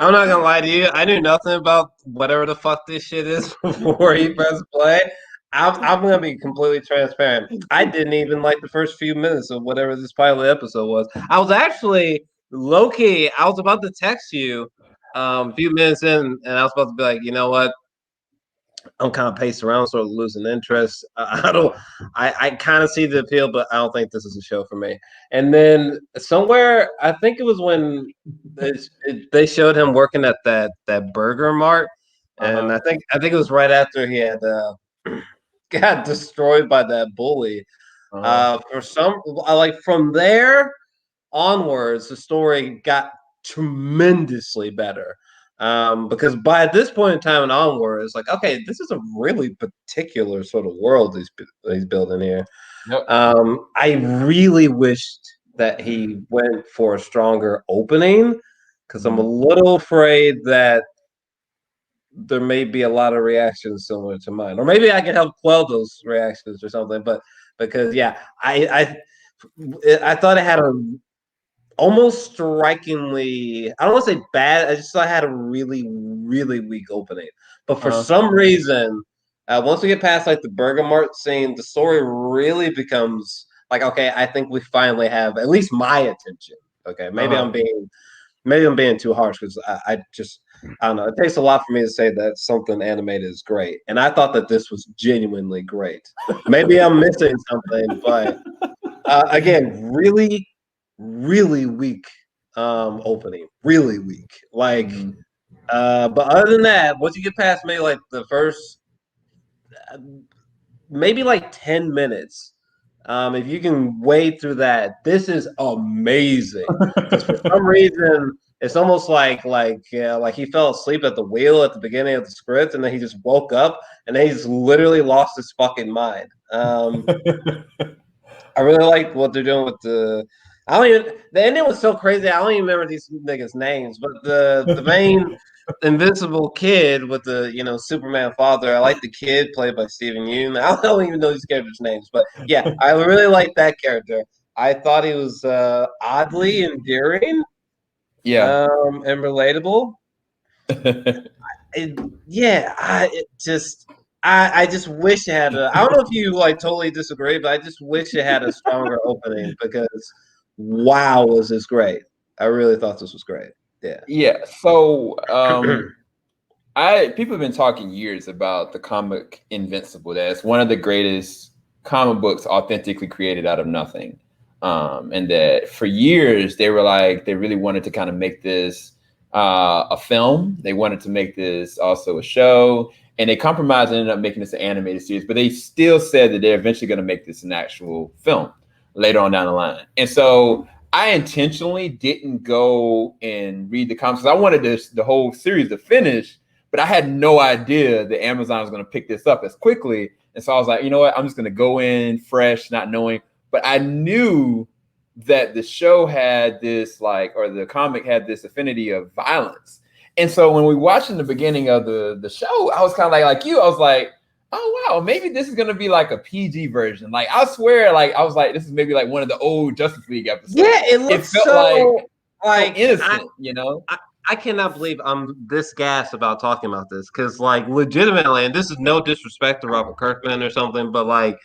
I'm not gonna lie to you. I knew nothing about whatever the fuck this shit is before he pressed play. I'm gonna be completely transparent. I didn't even like the first few minutes of whatever this pilot episode was. I was actually low key. I was about to text you a few minutes in, and I was about to be like, you know what? I'm kind of paced around, sort of losing interest. I don't. I kind of see the appeal, but I don't think this is a show for me. And then somewhere, I think it was when they showed him working at that burger mart, and I think it was right after he had got destroyed by that bully. For some, like from there onwards, the story got tremendously better. Because by this point in time and onward, it's like, okay, this is a really particular sort of world he's building here. Yep. I really wished that he went for a stronger opening because I'm a little afraid that there may be a lot of reactions similar to mine, or maybe I can help quell those reactions or something. But because yeah, I thought it had a almost strikingly, I don't want to say bad. I just thought I had a really, really weak opening. But for some reason, once we get past like the Burger Mart scene, the story really becomes like, okay, I think we finally have at least my attention. Okay, maybe I'm being too harsh because I don't know. It takes a lot for me to say that something animated is great, and I thought that this was genuinely great. Maybe I'm missing something, but again, really, really weak opening, really weak. Like, but other than that, once you get past maybe like the first, maybe like 10 minutes, if you can wade through that, this is amazing. Because for some reason, it's almost like he fell asleep at the wheel at the beginning of the script, and then he just woke up, and then he's literally lost his fucking mind. I really like what they're doing with the. I don't even. The ending was so crazy. I don't even remember these niggas' names, but the main Invincible kid with the Superman father. I like the kid played by Steven Yeun. I don't even know these characters' names, but yeah, I really like that character. I thought he was oddly endearing, Yeah. and relatable. I just wish it had a. I don't know if you like totally disagree, but I just wish it had a stronger opening because wow, was this great! I really thought this was great. Yeah. Yeah. So I people have been talking years about the comic Invincible. That's one of the greatest comic books authentically created out of nothing. And that for years they were like they really wanted to kind of make this a film. They wanted to make this also a show, and they compromised and ended up making this an animated series. But they still said that they're eventually going to make this an actual film later on down the line. And so I intentionally didn't go and read the comics because I wanted the whole series to finish, but I had no idea that Amazon was going to pick this up as quickly. And so I was like, you know what? I'm just going to go in fresh, not knowing. But I knew that the show had this or the comic had this affinity of violence. And so when we watched in the beginning of the show, I was kind of like you, I was like, oh wow, maybe this is gonna be like a PG version. Like I swear, like I was like, this is maybe like one of the old Justice League episodes. Yeah, it felt so innocent, I cannot believe I'm this gassed about talking about this because, like, legitimately, and this is no disrespect to Robert Kirkman or something, but like,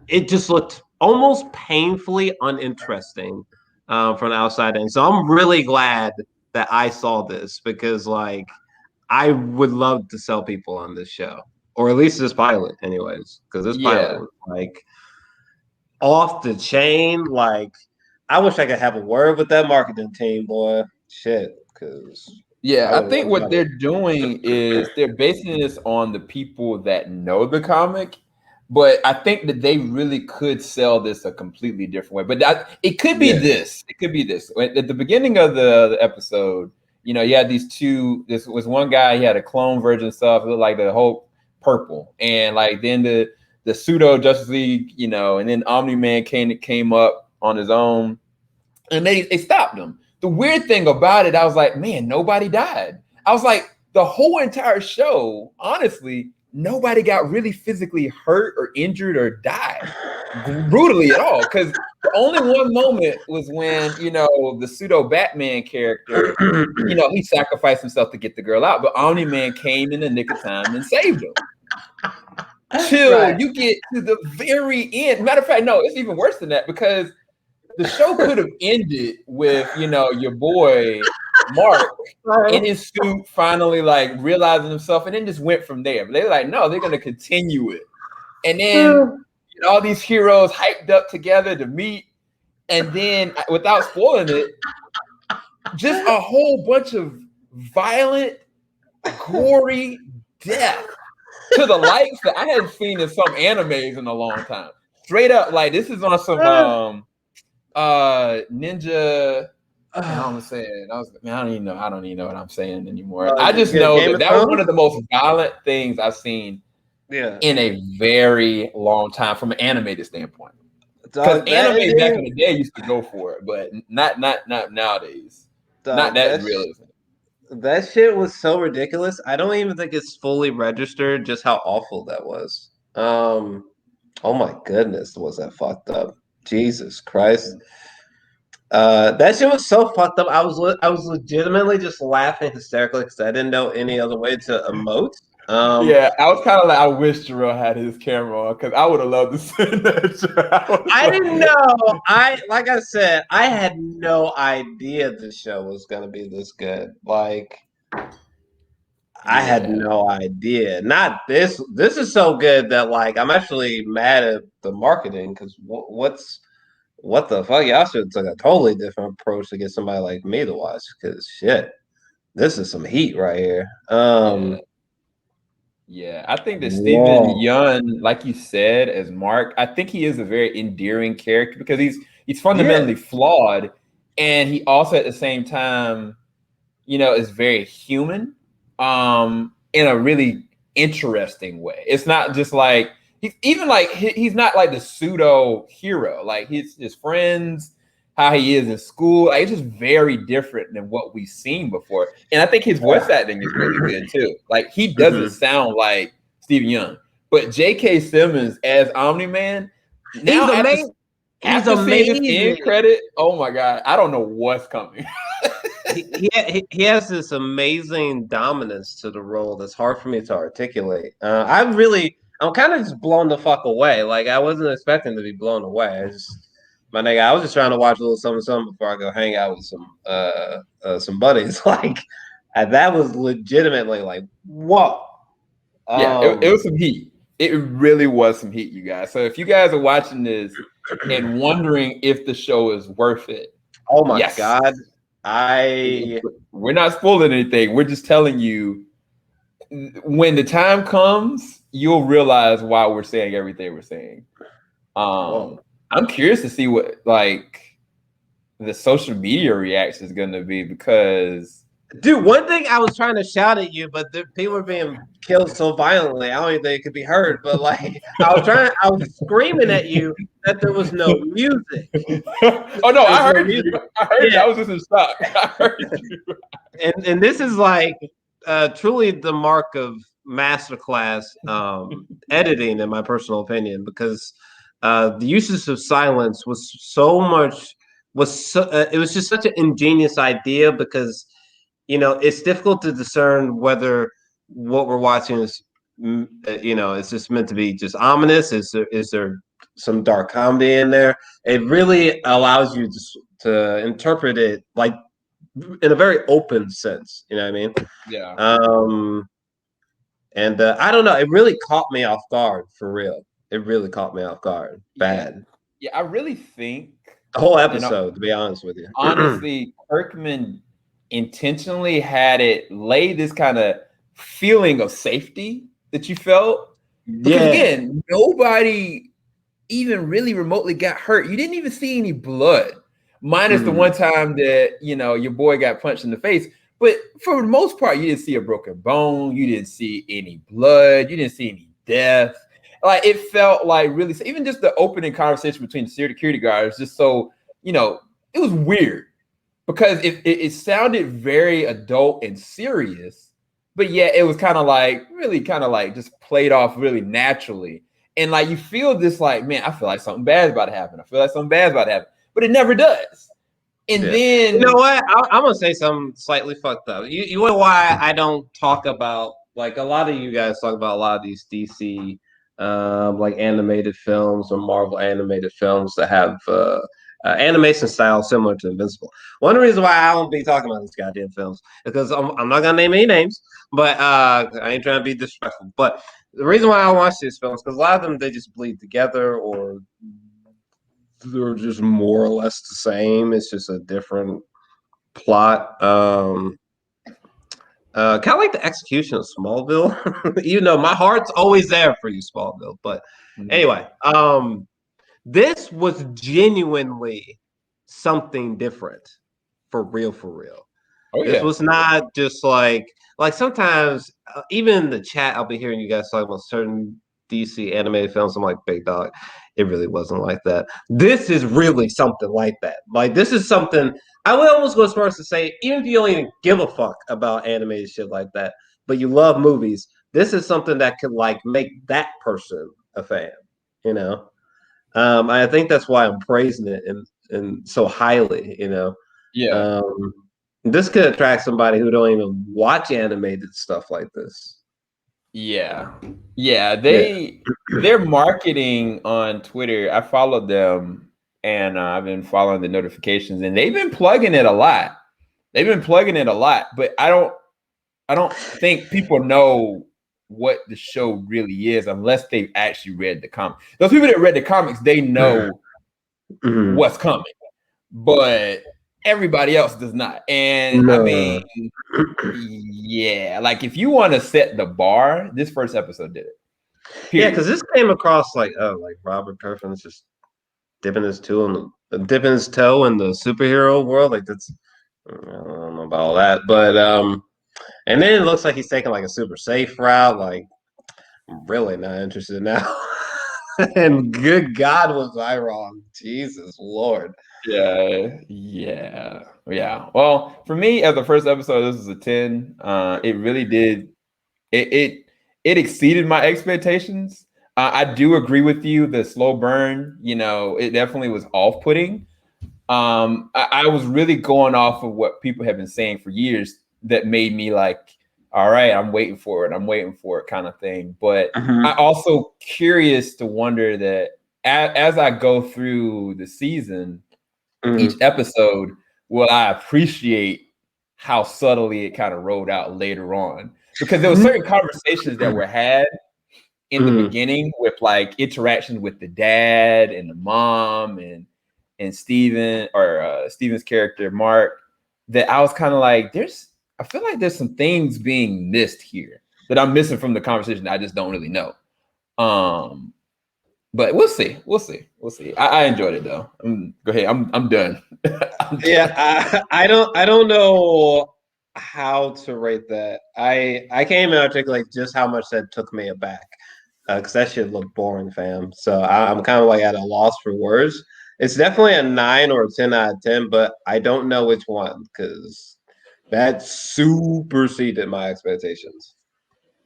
it just looked almost painfully uninteresting from the outside in. So I'm really glad that I saw this because, like, I would love to sell people on this show, or at least this pilot, anyways, because this pilot was like off the chain. Like, I wish I could have a word with that marketing team, boy. Shit, because I think what they're doing is they're basing this on the people that know the comic, but I think that they really could sell this a completely different way. But it could be this. It could be this. At the beginning of the episode, you had these two. This was one guy. He had a clone version of stuff. It looked like the Hulk purple, and like then the pseudo Justice League, and then Omni-Man came up on his own, and they stopped him. The weird thing about it, I was like, man, nobody died. I was like, the whole entire show, honestly, nobody got really physically hurt or injured or died brutally at all. Because The only one moment was when, the pseudo Batman character, he sacrificed himself to get the girl out, but Omni-Man came in the nick of time and saved him. Till you get to the very end. Matter of fact, no, it's even worse than that, because the show could have ended with, your boy Mark in his suit finally like realizing himself, and then just went from there. But they're like, no, they're gonna continue it. And then all these heroes hyped up together to meet, and then without spoiling it, just a whole bunch of violent, gory death to the likes that I hadn't seen in some animes in a long time. Straight up, like this is on some ninja. I'm saying, I don't even know what I'm saying anymore. I just know that was one of the most violent things I've seen in a very long time from an animated standpoint. Because anime back in the day used to go for it, but not nowadays. Not that realism. That shit was so ridiculous. I don't even think it's fully registered just how awful that was. Oh my goodness, was that fucked up? Jesus Christ. That shit was so fucked up. I was legitimately just laughing hysterically because I didn't know any other way to emote. Yeah, I was kind of like, I wish Jarrell had his camera on because I would have loved to see that. I didn't know. Like I said, I had no idea the show was gonna be this good. Like, I had no idea. Not this. This is so good that like I'm actually mad at the marketing because what the fuck? Y'all should have took a totally different approach to get somebody like me to watch. Because shit, this is some heat right here. Yeah, I think that Steven Yeun, like you said, as Mark, I think he is a very endearing character because he's fundamentally flawed, and he also at the same time, is very human, in a really interesting way. It's not just like he's not like the pseudo hero, like his friends, how he is in school, like, it's just very different than what we've seen before. And I think his voice acting is really good too. Like he doesn't sound like Steven Yeun, but J.K. Simmons as Omni-Man, now he's amazing. His end credit, oh my god, I don't know what's coming. he has this amazing dominance to the role that's hard for me to articulate. I'm kind of just blown the fuck away. Like I wasn't expecting to be blown away. My nigga, I was just trying to watch a little something before I go hang out with some buddies. Like that was legitimately like, whoa. Yeah, it was some heat. It really was some heat, you guys. So if you guys are watching this and wondering if the show is worth it, oh my god, we're not spoiling anything. We're just telling you when the time comes, you'll realize why we're saying everything we're saying. I'm curious to see what like the social media reaction is going to be because, dude, one thing I was trying to shout at you, but people are being killed so violently, I don't even think it could be heard. But like, I was screaming at you that there was no music. Oh no, I heard you. I heard you. I was just in shock. I heard you. And this is like truly the mark of masterclass editing, in my personal opinion, because the usage of silence was it was just such an ingenious idea because it's difficult to discern whether what we're watching is it's just meant to be just ominous. Is there some dark comedy in there? It really allows you to interpret it like in a very open sense. You know what I mean? Yeah. And I don't know. It really caught me off guard, for real. It really caught me off guard. Bad. Yeah, I really think the whole episode, to be honest with you. Honestly, Kirkman intentionally had it lay this kind of feeling of safety that you felt. Because again, nobody even really remotely got hurt. You didn't even see any blood, minus the one time that your boy got punched in the face. But for the most part, you didn't see a broken bone. You didn't see any blood. You didn't see any death. Like it felt like really, even just the opening conversation between the security guards, just so it was weird because it sounded very adult and serious, but yet it was kind of like just played off really naturally. And like you feel this like, man, I feel like something bad's about to happen. I feel like something bad's about to happen, but it never does. And then you know what? I'm gonna say something slightly fucked up. You know why I don't talk about, like, a lot of you guys talk about a lot of these DC like animated films or Marvel animated films that have animation style similar to Invincible. One of the reasons why I don't be talking about these goddamn films is because I'm not gonna name any names, but I ain't trying to be disrespectful. But the reason why I watch these films, because a lot of them, they just bleed together, or they're just more or less the same. It's just a different plot. Kind of like the execution of Smallville. You know, my heart's always there for you, Smallville. But anyway, this was genuinely something different, for real, for real. oh This yeah, was not just like sometimes, even in the chat, I'll be hearing you guys talk about certain DC animated films. I'm like, big dog, it really wasn't like that. This is really something like that. Like, this is something I would almost go as far as to say, even if you don't even give a fuck about animated shit like that, but you love movies, this is something that could like make that person a fan. You know, I think that's why I'm praising it and so highly. You know, yeah. um, this could attract somebody who don't even watch animated stuff like this. Yeah. Yeah, Yeah. their marketing on Twitter, I followed them and I've been following the notifications and they've been plugging it a lot. They've been plugging it a lot, but I don't think people know what the show really is unless they've actually read the comics. Those people that read the comics, they know what's coming, but everybody else does not. And I mean, No. yeah, like if you want to set the bar, this first episode did it. Yeah, Period. because this came across like, oh, like Robert Kirkman's just dipping his toe in the superhero world. Like, that's, I don't know about all that, but and then it looks like he's taking like a super safe route. Like, I'm really not interested now. And good God, was I wrong? Jesus Lord. Yeah. Well, for me, as the first episode, this is a 10. It really did. It exceeded my expectations. I do agree with you. The slow burn, it definitely was off-putting. I was really going off of what people have been saying for years that made me like, all right, I'm waiting for it. I'm waiting for it kind of thing. But I also curious to wonder that as I go through the season, each episode, will I appreciate how subtly it kind of rolled out later on? Because there were certain conversations that were had in the beginning with like interactions with the dad and the mom and Steven or Steven's character Mark, that I was kind of like, I feel like there's some things being missed here that I'm missing from the conversation that I just don't really know. But we'll see. I enjoyed it though. Go ahead. I'm done. I'm done. Yeah, I don't know how to rate that. I can't even articulate just how much that took me aback, because that shit looked boring, fam. So I'm kind of like at a loss for words. It's definitely a 9 or a 10 out of 10, but I don't know which one because that superseded my expectations.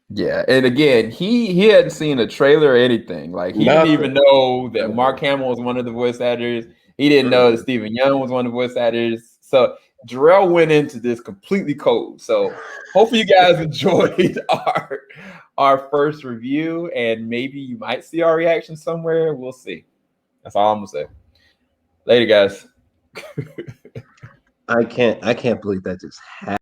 Yeah, and again, he hadn't seen a trailer or anything. Like he didn't even Nothing. know that Mark Hamill was one of the voice actors. He didn't know that Stephen Yeun was one of the voice actors. So Jarrell went into this completely cold. So hopefully you guys enjoyed our first review, and maybe you might see our reaction somewhere. We'll see. That's all I'm gonna say. Later, guys. I can't believe that just happened.